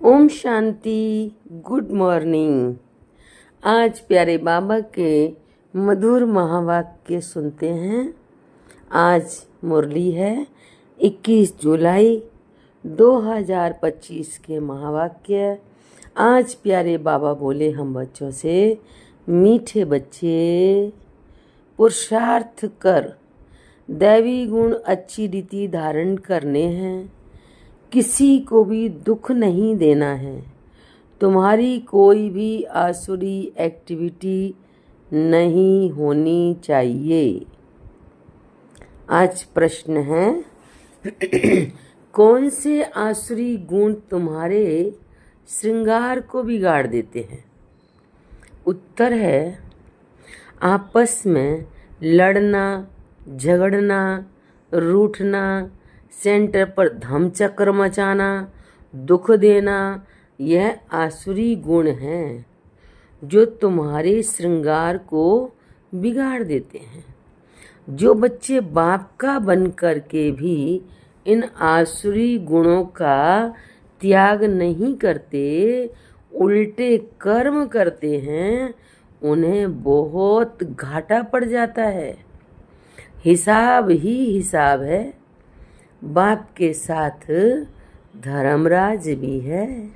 Om Shanti. Good morning. आज प्यारे बाबा के मधुर महावाक्य सुनते हैं। आज मुरली है 21 जुलाई 2025 के महावाक्य। आज प्यारे बाबा बोले हम बच्चों से, मीठे बच्चे पुरुषार्थ कर दैवी गुण अच्छी रीति धारण करने हैं। किसी को भी दुख नहीं देना है। तुम्हारी कोई भी आसुरी एक्टिविटी नहीं होनी चाहिए। आज प्रश्न है कौन से आसुरी गुण तुम्हारे श्रृंगार को बिगाड़ देते हैं? उत्तर है आपस में लड़ना, झगड़ना, रूठना, सेंटर पर धमचक्र मचाना, दुख देना, यह आसुरी गुण हैं जो तुम्हारे श्रृंगार को बिगाड़ देते हैं। जो बच्चे बाप का बन कर के भी इन आसुरी गुणों का त्याग नहीं करते, उल्टे कर्म करते हैं, उन्हें बहुत घाटा पड़ जाता है। हिसाब ही हिसाब है। बाप के साथ धर्मराज भी है।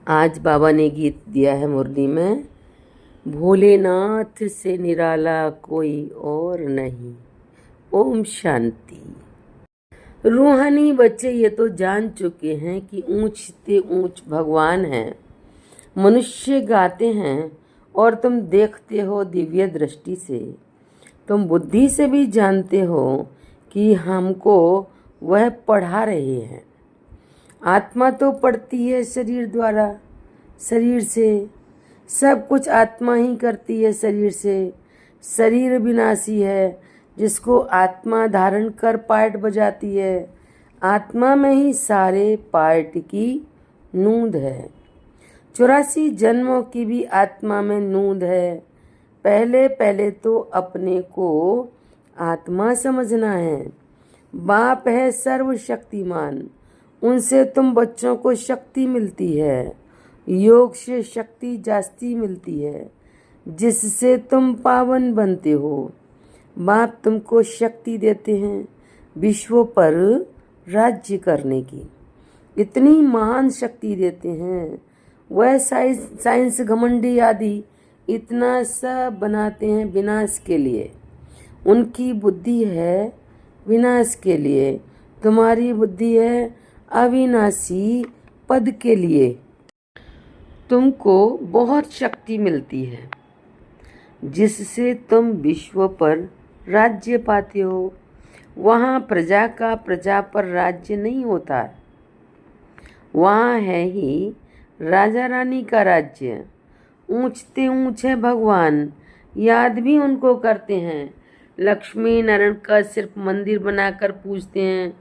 आज बाबा ने गीत दिया है मुरली में, भोलेनाथ से निराला कोई और नहीं। ओम शांति। रूहानी बच्चे ये तो जान चुके हैं कि ऊंच से ऊंच भगवान हैं। मनुष्य गाते हैं और तुम देखते हो दिव्य दृष्टि से। तुम बुद्धि से भी जानते हो कि हमको वह पढ़ा रहे हैं। आत्मा तो पढ़ती है शरीर द्वारा, शरीर से सब कुछ आत्मा ही करती है शरीर से। शरीर विनाशी है, जिसको आत्मा धारण कर पार्ट बजाती है। आत्मा में ही सारे पार्ट की नूंद है। 84 जन्मों की भी आत्मा में नूंद है। पहले पहले तो अपने को आत्मा समझना है। बाप है सर्वशक्तिमान, उनसे तुम बच्चों को शक्ति मिलती है। योग से शक्ति जास्ती मिलती है, जिससे तुम पावन बनते हो। बाप तुमको शक्ति देते हैं विश्व पर राज्य करने की। इतनी महान शक्ति देते हैं। वह साइंस घमंडी आदि इतना सब बनाते हैं विनाश के लिए। उनकी बुद्धि है विनाश के लिए, तुम्हारी बुद्धि है अविनाशी पद के लिए। तुमको बहुत शक्ति मिलती है, जिससे तुम विश्व पर राज्य पाते हो। वहाँ प्रजा का प्रजा पर राज्य नहीं होता है। वहाँ है ही राजा रानी का राज्य। ऊंचते ऊंच है भगवान, याद भी उनको करते हैं। लक्ष्मी नारायण का सिर्फ मंदिर बनाकर पूजते हैं,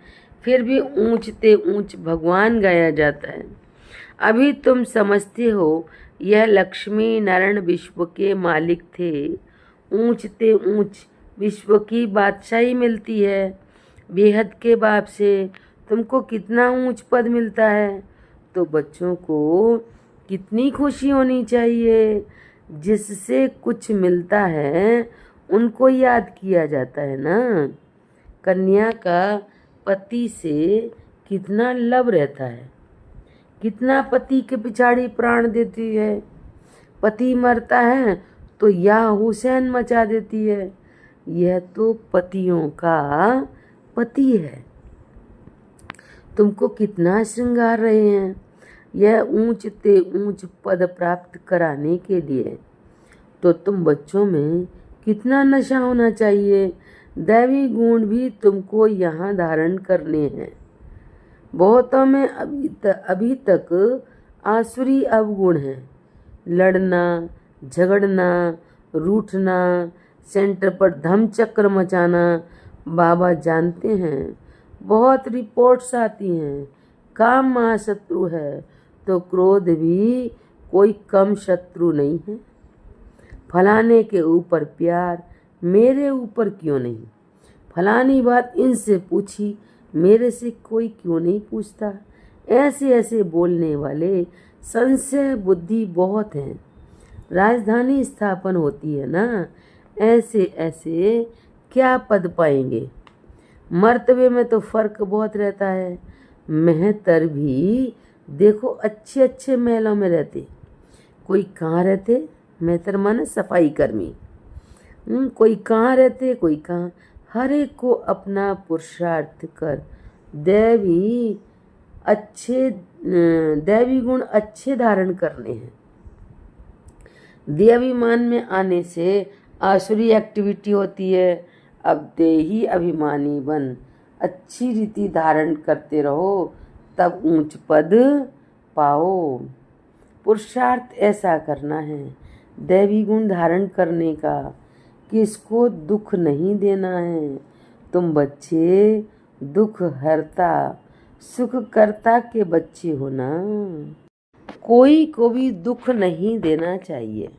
फिर भी ऊंचते ऊंच भगवान गाया जाता है। अभी तुम समझते हो यह लक्ष्मी नारायण विश्व के मालिक थे। ऊंचते ऊंच विश्व की बादशाही मिलती है। बेहद के बाप से तुमको कितना ऊंच पद मिलता है, तो बच्चों को कितनी खुशी होनी चाहिए। जिससे कुछ मिलता है उनको याद किया जाता है ना। कन्या का पति से कितना लव रहता है, कितना पति के पिछाड़ी प्राण देती है। पति मरता है तो या हुसैन मचा देती है। यह तो पतियों का पति है। तुमको कितना श्रृंगार रहे हैं यह ऊंचते ऊंच पद प्राप्त कराने के लिए। तो तुम बच्चों में कितना नशा होना चाहिए। दैवी गुण भी तुमको यहाँ धारण करने हैं। बहुतों में अभी तक आसुरी अवगुण है। लड़ना, झगड़ना, रूठना, सेंटर पर धमचक्र मचाना। बाबा जानते हैं, बहुत रिपोर्ट्स आती हैं। काम महाशत्रु है तो क्रोध भी कोई कम शत्रु नहीं है। फलाने के ऊपर प्यार, मेरे ऊपर क्यों नहीं? फलानी बात इनसे पूछी, मेरे से कोई क्यों नहीं पूछता? ऐसे ऐसे बोलने वाले संशय बुद्धि बहुत हैं। राजधानी स्थापन होती है ना, ऐसे ऐसे क्या पद पाएंगे। मर्तबे में तो फर्क बहुत रहता है। मेहतर भी देखो अच्छे अच्छे महलों में रहते, कोई कहाँ रहते, मेहतर माने सफाई कर्मी। कोई कहाँ रहते, कोई कहाँ। हर एक को अपना पुरुषार्थ कर दैवी दैवी गुण अच्छे धारण करने हैं। देहाभिमान में आने से आसुरी एक्टिविटी होती है। अब देही अभिमानी बन अच्छी रीति धारण करते रहो, तब ऊंच पद पाओ। पुरुषार्थ ऐसा करना है दैवी गुण धारण करने का, किसको दुख नहीं देना है। तुम बच्चे दुख हरता सुख करता के बच्चे हो ना। कोई को भी दुख नहीं देना चाहिए।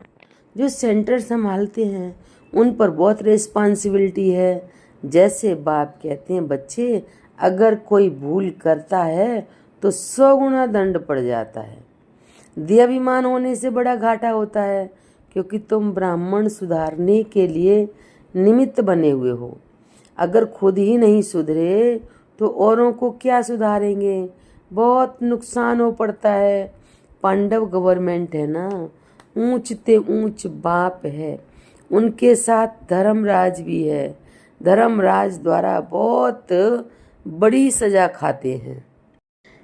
जो सेंटर संभालते हैं उन पर बहुत रिस्पॉन्सिबिलिटी है। जैसे बाप कहते हैं, बच्चे अगर कोई भूल करता है तो 100 गुना दंड पड़ जाता है। देहाभिमान होने से बड़ा घाटा होता है, क्योंकि तुम ब्राह्मण सुधारने के लिए निमित्त बने हुए हो। अगर खुद ही नहीं सुधरे तो औरों को क्या सुधारेंगे। बहुत नुकसान हो पड़ता है। पांडव गवर्नमेंट है ना, ऊंच ते ऊंच बाप है, उनके साथ धर्मराज भी है। धर्मराज द्वारा बहुत बड़ी सजा खाते हैं।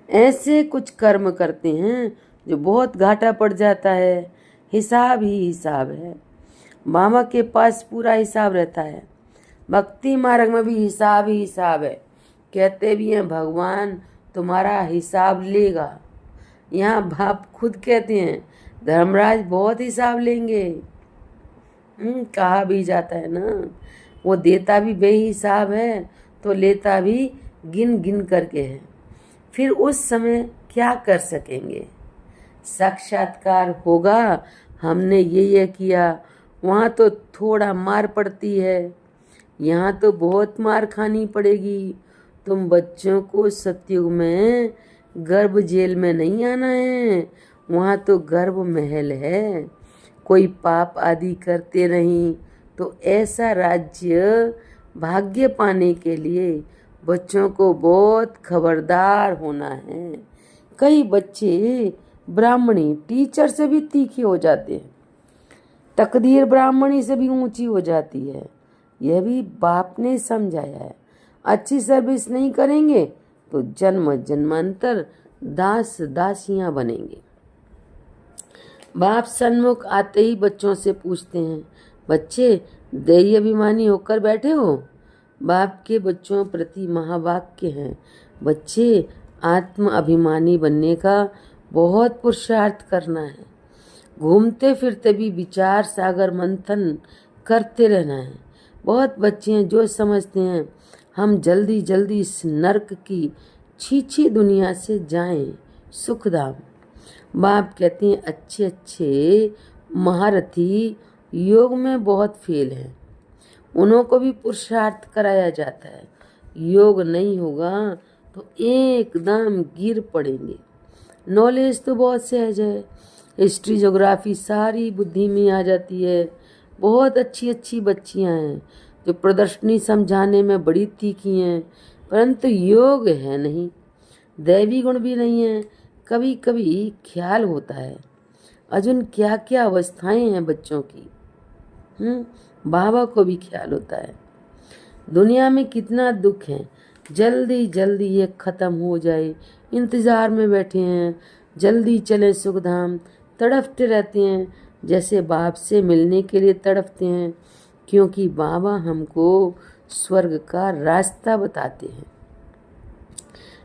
ऐसे कुछ कर्म करते हैं जो बहुत घाटा पड़ जाता है। हिसाब ही हिसाब है। बाबा के पास पूरा हिसाब रहता है। भक्ति मार्ग में भी हिसाब ही हिसाब है। कहते भी हैं भगवान तुम्हारा हिसाब लेगा। यहाँ बाप खुद कहते हैं धर्मराज बहुत हिसाब लेंगे। कहा भी जाता है ना, वो देता भी बेहिसाब है तो लेता भी गिन गिन करके है। फिर उस समय क्या कर सकेंगे। साक्षात्कार होगा, हमने ये किया, वहाँ तो थोड़ा मार पड़ती है, यहाँ तो बहुत मार खानी पड़ेगी। तुम बच्चों को सतयुग में गर्भ जेल में नहीं आना है, वहाँ तो गर्भ महल है। कोई पाप आदि करते नहीं तो ऐसा राज्य भाग्य पाने के लिए बच्चों को बहुत खबरदार होना है। कई बच्चे ब्राह्मणी टीचर से भी तीखे हो जाते हैं, तकदीर ब्राह्मणी से भी ऊंची हो जाती है। यह भी बाप ने समझाया है। अच्छी सर्विस नहीं करेंगे तो जन्म जन्मांतर दास दासियां बनेंगे। बाप सन्मुख आते ही बच्चों से पूछते हैं, बच्चे दैवी अभिमानी होकर बैठे हो। बाप के बच्चों प्रति महावाक्य हैं, बच्चे आत्म अभिमानी बनने का बहुत पुरुषार्थ करना है। घूमते फिरते भी विचार सागर मंथन करते रहना है। बहुत बच्चे हैं जो समझते हैं हम जल्दी जल्दी इस नर्क की छीछी दुनिया से जाएं सुखधाम। बाप कहते हैं अच्छे अच्छे महारथी योग में बहुत फेल हैं, उन्हों को भी पुरुषार्थ कराया जाता है। योग नहीं होगा तो एकदम गिर पड़ेंगे। नॉलेज तो बहुत सहज है, हिस्ट्री ज्योग्राफी सारी बुद्धि में आ जाती है। बहुत अच्छी अच्छी बच्चियां हैं जो प्रदर्शनी समझाने में बड़ी तीखी हैं, परंतु योग है नहीं, दैवी गुण भी नहीं है। कभी कभी ख्याल होता है अर्जुन क्या क्या अवस्थाएं हैं बच्चों की। बाबा को भी ख्याल होता है दुनिया में कितना दुख है, जल्दी जल्दी ये खत्म हो जाए, इंतजार में बैठे हैं, जल्दी चले सुखधाम। तड़पते रहते हैं जैसे बाप से मिलने के लिए तड़पते हैं, क्योंकि बाबा हमको स्वर्ग का रास्ता बताते हैं।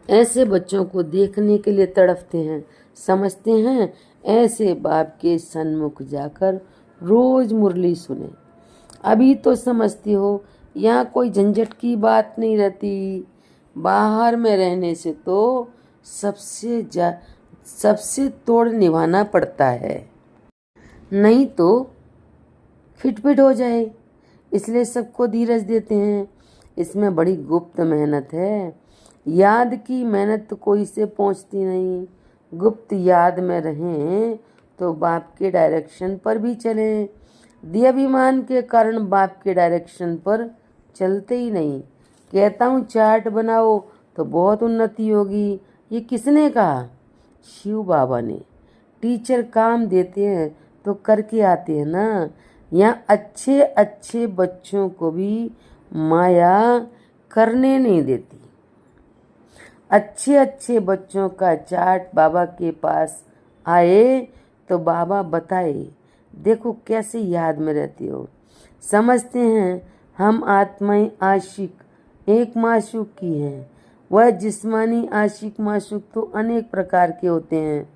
ऐसे बच्चों को देखने के लिए तड़पते हैं, समझते हैं ऐसे बाप के सन्मुख जाकर रोज मुरली सुने। अभी तो समझती हो यहाँ कोई झंझट की बात नहीं रहती। बाहर में रहने से तो सबसे तोड़ निभाना पड़ता है, नहीं तो खिटपिट हो जाए। इसलिए सबको धीरज देते हैं। इसमें बड़ी गुप्त मेहनत है। याद की मेहनत कोई से पहुंचती नहीं, गुप्त याद में रहें तो बाप के डायरेक्शन पर भी चलें। देहाभिमान के कारण बाप के डायरेक्शन पर चलते ही नहीं। कहता हूँ चार्ट बनाओ तो बहुत उन्नति होगी, ये किसने कहा? शिव बाबा ने। टीचर काम देते हैं तो करके आते हैं ना। यहाँ अच्छे अच्छे बच्चों को भी माया करने नहीं देती। अच्छे अच्छे बच्चों का चार्ट बाबा के पास आए तो बाबा बताए, देखो कैसे याद में रहते हो। समझते हैं हम आत्माएं आशिक एक माशूक की हैं। वह जिस्मानी आशिक माशूक तो अनेक प्रकार के होते हैं।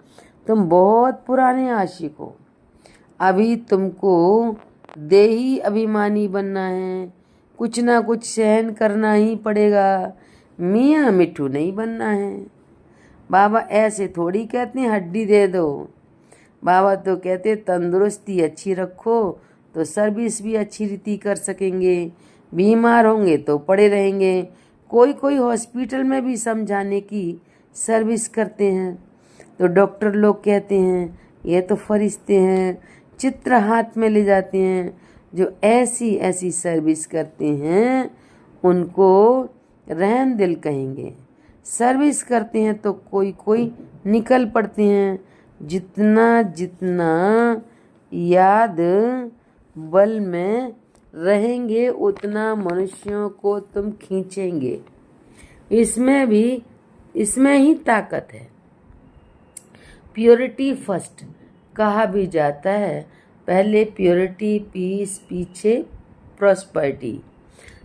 तुम बहुत पुराने आशिक हो। अभी तुमको देही अभिमानी बनना है, कुछ ना कुछ सहन करना ही पड़ेगा। मियाँ मिट्ठू नहीं बनना है। बाबा ऐसे थोड़ी कहते हैं हड्डी दे दो। बाबा तो कहते तंदुरुस्ती अच्छी रखो तो सर्विस भी अच्छी रीति कर सकेंगे। बीमार होंगे तो पड़े रहेंगे। कोई कोई हॉस्पिटल में भी समझाने की सर्विस करते हैं। तो डॉक्टर लोग कहते हैं ये तो फरिश्ते हैं, चित्र हाथ में ले जाते हैं। जो ऐसी ऐसी सर्विस करते हैं उनको रहम दिल कहेंगे। सर्विस करते हैं तो कोई कोई निकल पड़ते हैं। जितना जितना याद बल में रहेंगे उतना मनुष्यों को तुम खींचेंगे। इसमें ही ताकत है। प्योरिटी फर्स्ट कहा भी जाता है। पहले प्योरिटी, पीस, पीछे प्रॉस्पेरिटी।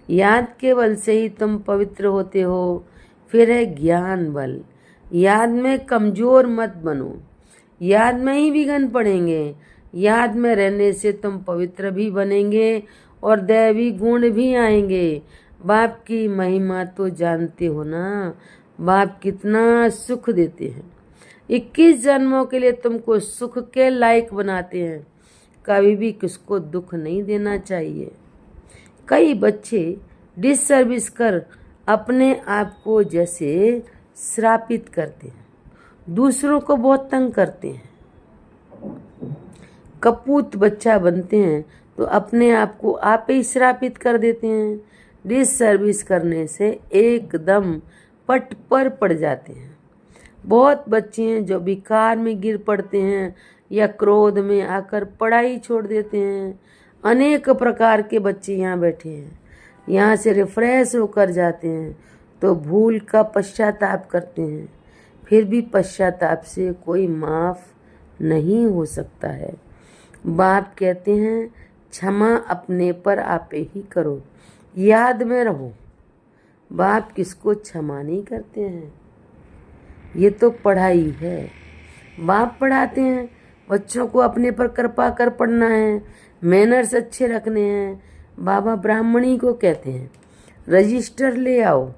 याद के बल से ही तुम पवित्र होते हो। फिर है ज्ञान बल। याद में कमजोर मत बनो। याद में ही विघ्न पड़ेंगे। याद में रहने से तुम पवित्र भी बनेंगे और दैवी गुण भी आएंगे। बाप की महिमा तो जानते हो ना, बाप कितना सुख देते हैं। 21 जन्मों के लिए तुमको सुख के लायक बनाते हैं। कभी भी किसको दुख नहीं देना चाहिए। कई बच्चे डिससर्विस कर अपने आप को जैसे श्रापित करते हैं, दूसरों को बहुत तंग करते हैं। कपूत बच्चा बनते हैं तो अपने आप को आप ही श्रापित कर देते हैं। डिससर्विस करने से एकदम पट पर पड़ जाते हैं। बहुत बच्चे हैं जो विकार में गिर पड़ते हैं या क्रोध में आकर पढ़ाई छोड़ देते हैं। अनेक प्रकार के बच्चे यहाँ बैठे हैं। यहाँ से रिफ्रेश होकर जाते हैं तो भूल का पश्चाताप करते हैं। फिर भी पश्चाताप से कोई माफ़ नहीं हो सकता है। बाप कहते हैं क्षमा अपने पर आपे ही करो। याद में रहो, बाप किसको क्षमा नहीं करते हैं। ये तो पढ़ाई है। बाप पढ़ाते हैं बच्चों को अपने पर कृपा कर पढ़ना है, मैनर्स अच्छे रखने हैं। बाबा ब्राह्मणी को कहते हैं रजिस्टर ले आओ।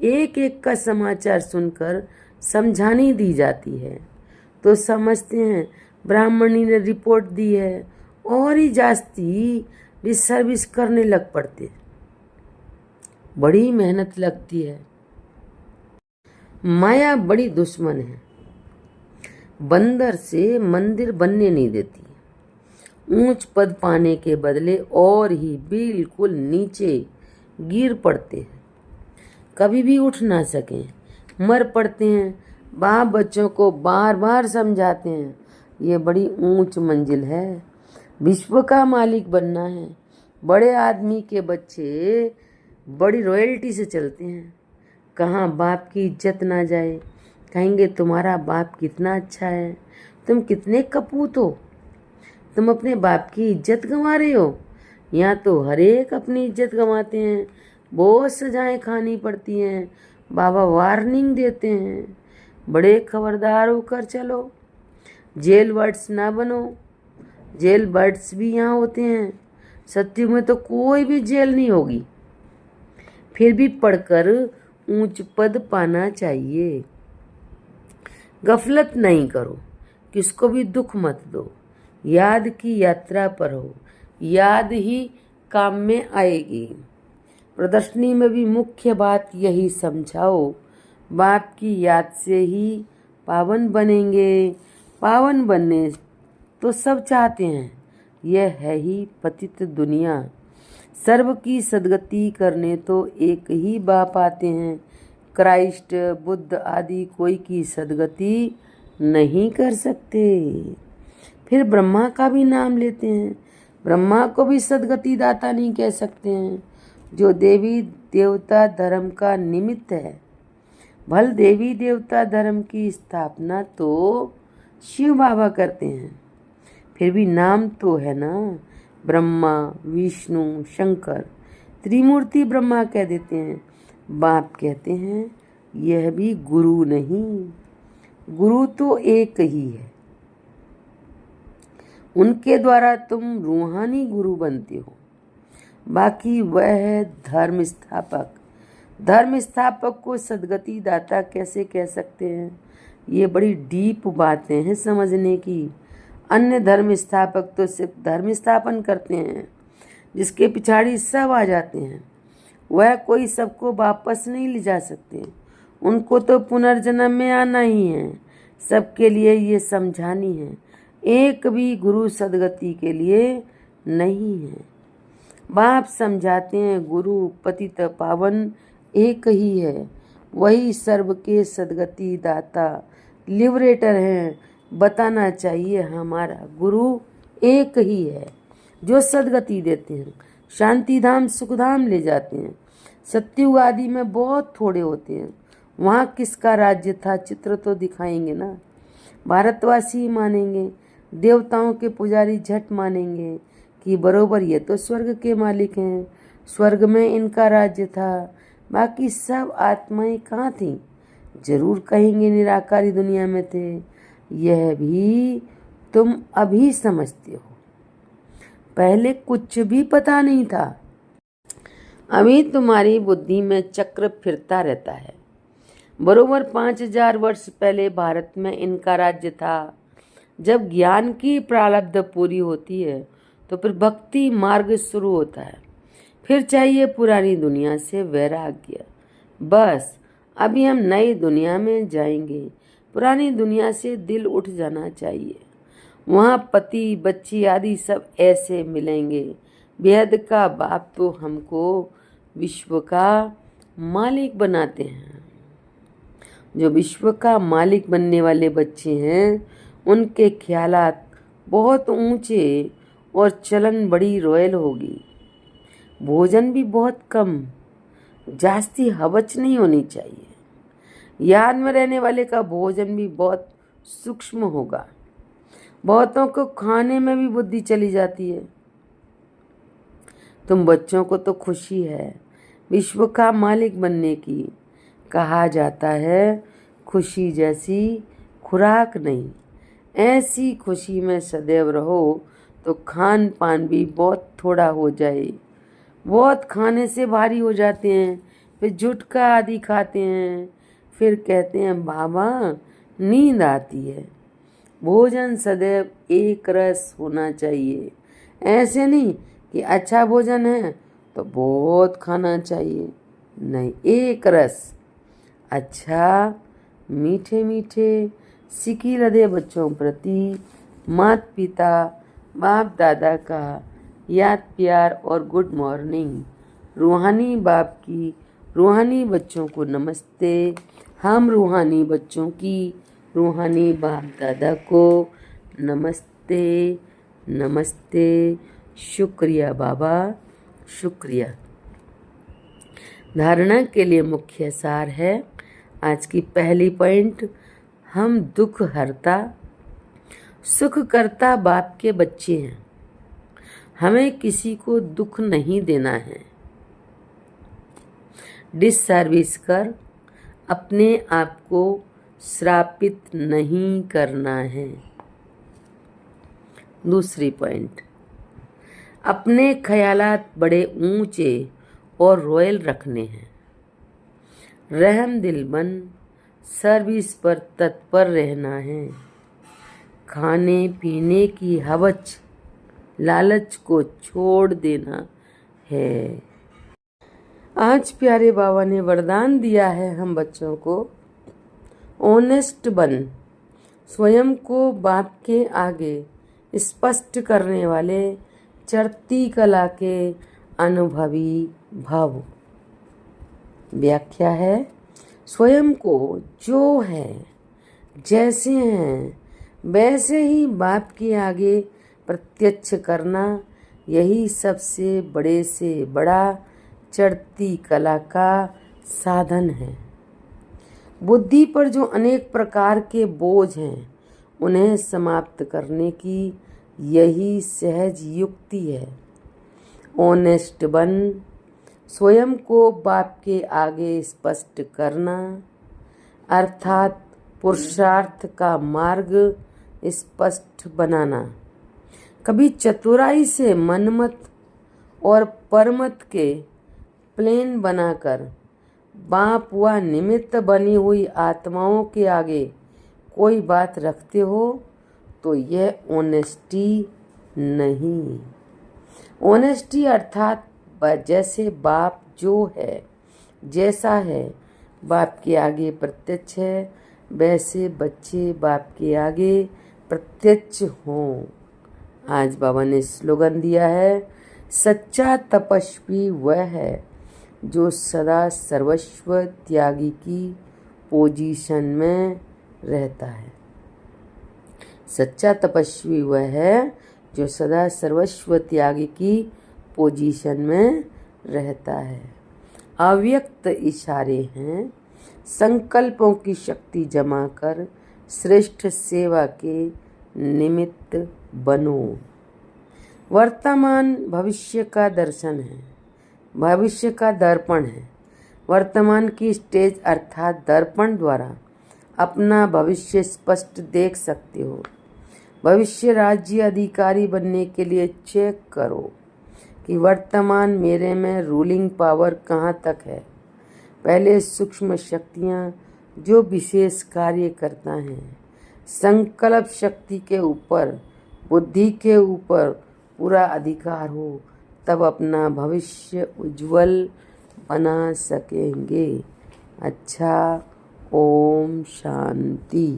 एक एक का समाचार सुनकर समझानी दी जाती है तो समझते हैं ब्राह्मणी ने रिपोर्ट दी है और ही जास्ती डिससर्विस करने लग पड़ते। बड़ी मेहनत लगती है। माया बड़ी दुश्मन है। बंदर से मंदिर बनने नहीं देती। ऊंच पद पाने के बदले और ही बिल्कुल नीचे गिर पड़ते हैं। कभी भी उठ ना सकें, मर पड़ते हैं। बाप बच्चों को बार बार समझाते हैं ये बड़ी ऊंच मंजिल है, विश्व का मालिक बनना है। बड़े आदमी के बच्चे बड़ी रॉयल्टी से चलते हैं। कहाँ बाप की इज्जत ना जाए। कहेंगे तुम्हारा बाप कितना अच्छा है, तुम कितने कपूत हो, तुम अपने बाप की इज्जत गंवा रहे हो। यहाँ तो हर एक अपनी इज्जत गंवाते हैं। बहुत सजाएं खानी पड़ती हैं। बाबा वार्निंग देते हैं बड़े खबरदार होकर चलो, जेल बर्ड्स ना बनो। जेल बर्ड्स भी यहाँ होते हैं। सत्युग में तो कोई भी जेल नहीं होगी। फिर भी पढ़कर ऊंच पद पाना चाहिए। गफलत नहीं करो, किसको भी दुख मत दो। याद की यात्रा पर हो, याद ही काम में आएगी। प्रदर्शनी में भी मुख्य बात यही समझाओ, बाप की याद से ही पावन बनेंगे। पावन बनने तो सब चाहते हैं, यह है ही पतित दुनिया। सर्व की सद्गति करने तो एक ही बाप आते हैं। क्राइस्ट, बुद्ध आदि कोई की सद्गति नहीं कर सकते। फिर ब्रह्मा का भी नाम लेते हैं। ब्रह्मा को भी सद्गति दाता नहीं कह सकते हैं, जो देवी देवता धर्म का निमित्त है। भल देवी देवता धर्म की स्थापना तो शिव बाबा करते हैं, फिर भी नाम तो है ना, ब्रह्मा विष्णु शंकर। त्रिमूर्ति ब्रह्मा कह देते हैं। बाप कहते हैं यह भी गुरु नहीं, गुरु तो एक ही है। उनके द्वारा तुम रूहानी गुरु बनते हो। बाकी वह है धर्म स्थापक। धर्म स्थापक को सद्गति दाता कैसे कह सकते हैं? ये बड़ी डीप बातें हैं समझने की। अन्य धर्म स्थापक तो सिर्फ धर्म स्थापन करते हैं, जिसके पिछाड़ी सब आ जाते हैं। वह कोई सबको वापस नहीं ले जा सकते। उनको तो पुनर्जन्म में आना ही है। सबके लिए ये समझानी है, एक भी गुरु सद्गति के लिए नहीं है। बाप समझाते हैं गुरु पतित पावन एक ही है। वही सर्व के सद्गति दाता लिबरेटर हैं। बताना चाहिए हमारा गुरु एक ही है, जो सद्गति देते हैं, शांति धाम सुखधाम ले जाते हैं। सत्युग आदि में बहुत थोड़े होते हैं। वहाँ किसका राज्य था, चित्र तो दिखाएंगे ना। भारतवासी मानेंगे, देवताओं के पुजारी झट मानेंगे कि बरोबर ये तो स्वर्ग के मालिक हैं, स्वर्ग में इनका राज्य था। बाकी सब आत्माएं कहाँ थीं? जरूर कहेंगे निराकारी दुनिया में थे। यह भी तुम अभी समझते हो, पहले कुछ भी पता नहीं था। अभी तुम्हारी बुद्धि में चक्र फिरता रहता है। बरोबर 5000 वर्ष पहले भारत में इनका राज्य था। जब ज्ञान की प्रारब्ध पूरी होती है तो फिर भक्ति मार्ग शुरू होता है। फिर चाहिए पुरानी दुनिया से वैराग्य। बस अभी हम नई दुनिया में जाएंगे। पुरानी दुनिया से दिल उठ जाना चाहिए। वहाँ पति बच्ची आदि सब ऐसे मिलेंगे। बेहद का बाप तो हमको विश्व का मालिक बनाते हैं। जो विश्व का मालिक बनने वाले बच्चे हैं, उनके ख्यालात बहुत ऊंचे और चलन बड़ी रॉयल होगी। भोजन भी बहुत कम, जास्ती हवच नहीं होनी चाहिए। याद में रहने वाले का भोजन भी बहुत सूक्ष्म होगा। बहुतों को खाने में भी बुद्धि चली जाती है। तुम बच्चों को तो खुशी है विश्व का मालिक बनने की। कहा जाता है खुशी जैसी खुराक नहीं। ऐसी खुशी में सदैव रहो तो खान पान भी बहुत थोड़ा हो जाए। बहुत खाने से भारी हो जाते हैं, फिर जुटका आदि खाते हैं, फिर कहते हैं बाबा नींद आती है। भोजन सदैव एक रस होना चाहिए। ऐसे नहीं कि अच्छा भोजन है तो बहुत खाना चाहिए, नहीं, एक रस। अच्छा मीठे मीठे सिकी लदे बच्चों प्रति माता पिता बाप दादा का याद प्यार और गुड मॉर्निंग। रूहानी बाप की रूहानी बच्चों को नमस्ते। हम रूहानी बच्चों की रूहानी बाप दादा को नमस्ते नमस्ते। शुक्रिया बाबा, शुक्रिया। धारणा के लिए मुख्य सार है आज की पहली पॉइंट, हम दुख हरता सुख करता बाप के बच्चे हैं। हमें किसी को दुख नहीं देना है। डिससर्विस कर अपने आप को श्रापित नहीं करना है। दूसरी पॉइंट, अपने ख्यालात बड़े ऊंचे और रॉयल रखने हैं। रहम दिल बन सर्विस पर तत्पर रहना है। खाने पीने की हवच लालच को छोड़ देना है। आज प्यारे बाबा ने वरदान दिया है हम बच्चों को ऑनेस्ट बन, स्वयं को बाप के आगे स्पष्ट करने वाले चढ़ती कला के अनुभवी भव। व्याख्या है, स्वयं को जो है, जैसे हैं वैसे ही बाप के आगे प्रत्यक्ष करना, यही सबसे बड़े से बड़ा चढ़ती कला का साधन है। बुद्धि पर जो अनेक प्रकार के बोझ हैं, उन्हें समाप्त करने की यही सहज युक्ति है। ऑनेस्ट बन, स्वयं को बाप के आगे स्पष्ट करना, अर्थात पुरुषार्थ का मार्ग स्पष्ट बनाना। कभी चतुराई से मनमत और परमत के प्लेन बनाकर बाप व निमित्त बनी हुई आत्माओं के आगे कोई बात रखते हो तो यह ऑनेस्टी नहीं। ऑनेस्टी अर्थात जैसे बाप जो है, जैसा है बाप के आगे प्रत्यक्ष है, वैसे बच्चे बाप के आगे प्रत्यक्ष हों। आज बाबा ने स्लोगन दिया है, सच्चा तपस्वी वह है जो सदा सर्वस्व त्यागी की पोजीशन में रहता है। सच्चा तपस्वी वह है जो सदा सर्वस्व त्यागी की पोजीशन में रहता है। अव्यक्त इशारे हैं, संकल्पों की शक्ति जमा कर श्रेष्ठ सेवा के निमित्त बनो। वर्तमान भविष्य का दर्शन है, भविष्य का दर्पण है। वर्तमान की स्टेज अर्थात दर्पण द्वारा अपना भविष्य स्पष्ट देख सकते हो। भविष्य राज्य अधिकारी बनने के लिए चेक करो कि वर्तमान मेरे में रूलिंग पावर कहाँ तक है। पहले सूक्ष्म शक्तियाँ जो विशेष कार्य करता है, संकल्प शक्ति के ऊपर, बुद्धि के ऊपर पूरा अधिकार हो, तब अपना भविष्य उज्जवल बना सकेंगे। अच्छा, ओम शांति।